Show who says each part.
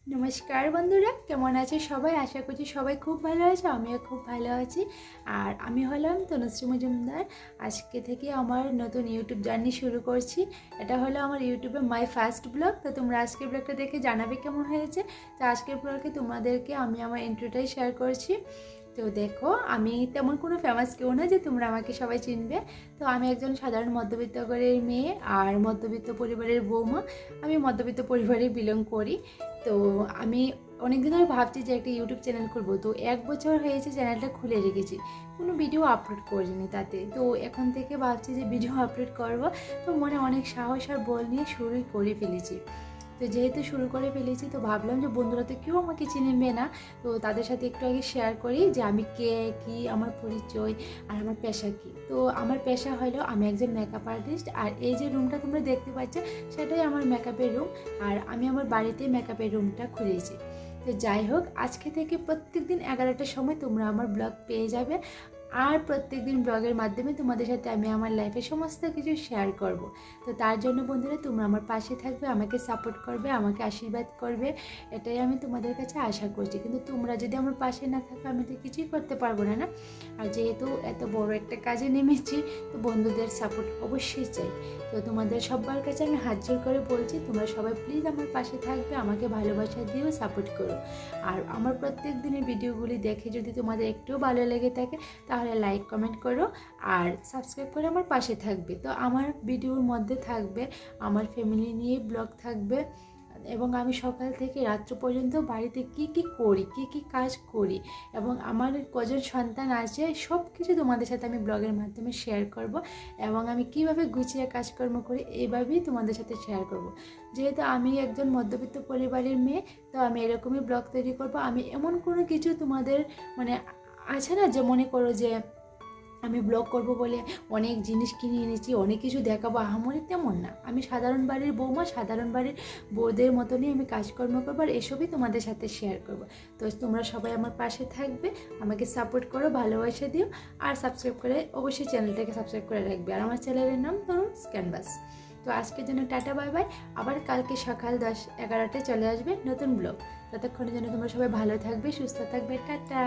Speaker 1: নমস্কার বন্ধুরা, কেমন আছে সবাই? আশা করছি সবাই খুব ভালো আছে, আমিও খুব ভালো আছি। আর আমি হলাম তনুশ্রী মজুমদার। আজকে থেকে আমার নতুন ইউটিউব জার্নি শুরু করছি। এটা হলো আমার ইউটিউবে মাই ফার্স্ট ব্লগ। তো তোমরা আজকের ব্লগটা দেখে জানাবে কেমন হয়েছে। তো আজকের ব্লগে তোমাদেরকে আমি আমার ইন্ট্রোটাই শেয়ার করছি। তো দেখো, আমি তেমন কোনো ফেমাস কেউ না যে তোমরা আমাকে সবাই চিনবে। তো আমি একজন সাধারণ মধ্যবিত্ত ঘরের মেয়ে আর মধ্যবিত্ত পরিবারের বৌমা। আমি মধ্যবিত্ত পরিবারে বিলং করি। তো আমি অনেকদিন ধরে ভাবছি যে একটা ইউটিউব চ্যানেল করবো। তো 1 বছর হয়েছে চ্যানেলটা খুলে রেখেছি, কোনো ভিডিও আপলোড করিনি তাতে। তো এখন থেকে ভাবছি যে ভিডিও আপলোড করব। তো মনে অনেক সাহস আর বল নিয়ে শুরুই করে ফেলেছি। তো যেহেতু শুরু করে ফেলেছি, তো ভাবলাম যে বন্ধুরা তো কেউ আমাকে চিনবে না, তো তাদের সাথে একটু আগে শেয়ার করি যে আমি কে, কি আমার পরিচয় আর আমার পেশা কী। তো আমার পেশা হলো আমি একজন মেকআপ আর্টিস্ট। আর এই যে রুমটা তোমরা দেখতে পাচ্ছ, সেটাই আমার মেকআপের রুম। আর আমি আমার বাড়িতে মেকআপের রুমটা খুলেছি। তো যাই হোক, আজকে থেকে প্রত্যেক দিন 11টার সময় তোমরা আমার ব্লগ পেয়ে যাবে। আর প্রত্যেকদিন ব্লগের মাধ্যমে তোমাদের সাথে আমি আমার লাইফের সমস্ত কিছু শেয়ার করব। তো তার জন্য বন্ধুরা, তোমরা আমার পাশে থাকবে, আমাকে সাপোর্ট করবে, আমাকে আশীর্বাদ করবে, এটাই আমি তোমাদের কাছে আশা করছি। কিন্তু তোমরা যদি আমার পাশে না থাকো, আমি তো কিছুই করতে পারবো না। আর যেহেতু এত বড় একটা কাজে নেমেছি, তো বন্ধুদের সাপোর্ট অবশ্যই চাই। তো তোমাদের সবার কাছে আমি হাত জোর করে বলছি, তোমরা সবাই প্লিজ আমার পাশে থাকবে, আমাকে ভালোবাসা দিয়েও সাপোর্ট করো। আর আমার প্রত্যেক দিনের ভিডিওগুলি দেখে যদি তোমাদের একটুও ভালো লেগে থাকে, তাহলে লাইক কমেন্ট করো আর সাবস্ক্রাইব করে আমার পাশে থাকবে। তো আমার ভিডিওর মধ্যে থাকবে আমার ফ্যামিলি নিয়ে ব্লগ থাকবে, এবং আমি সকাল থেকে রাত্র পর্যন্ত বাড়িতে কি কি করি, কি কি কাজ করি, এবং আমার কজন সন্তান আছে, সব কিছু তোমাদের সাথে আমি ব্লগের মাধ্যমে শেয়ার করব। এবং আমি কিভাবে গুছিয়ে কাজকর্ম করি, এইভাবেই তোমাদের সাথে শেয়ার করব। যেহেতু আমি একজন মধ্যবিত্ত পরিবারের মেয়ে, তো আমি এরকমই ব্লগ তৈরি করব। আমি এমন কোনো কিছু তোমাদের মানে আছে না যে মনে করো যে আমি ব্লগ করব বলে অনেক জিনিস কিনে এনেছি, অনেক কিছু দেখাবো, আহামরি তেমন না। আমি সাধারণ বাড়ির বৌমা, সাধারণ বাড়ির বউদের মতনই আমি কাজকর্ম করবো, আর এসবই তোমাদের সাথে শেয়ার করব। তো তোমরা সবাই আমার পাশে থাকবে, আমাকে সাপোর্ট করো, ভালোবাসা দিও, আর সাবস্ক্রাইব করে অবশ্যই চ্যানেলটাকে সাবস্ক্রাইব করে রাখবে। আর আমার চ্যানেলের নাম তনুজ ক্যানভাস। তো আজকের জন্য টাটা, বাই বাই। আবার কালকে সকাল 10-11টায় চলে আসবে নতুন ব্লগ। ততক্ষণের জন্য তোমরা সবাই ভালো থাকবে, সুস্থ থাকবে, টাটা।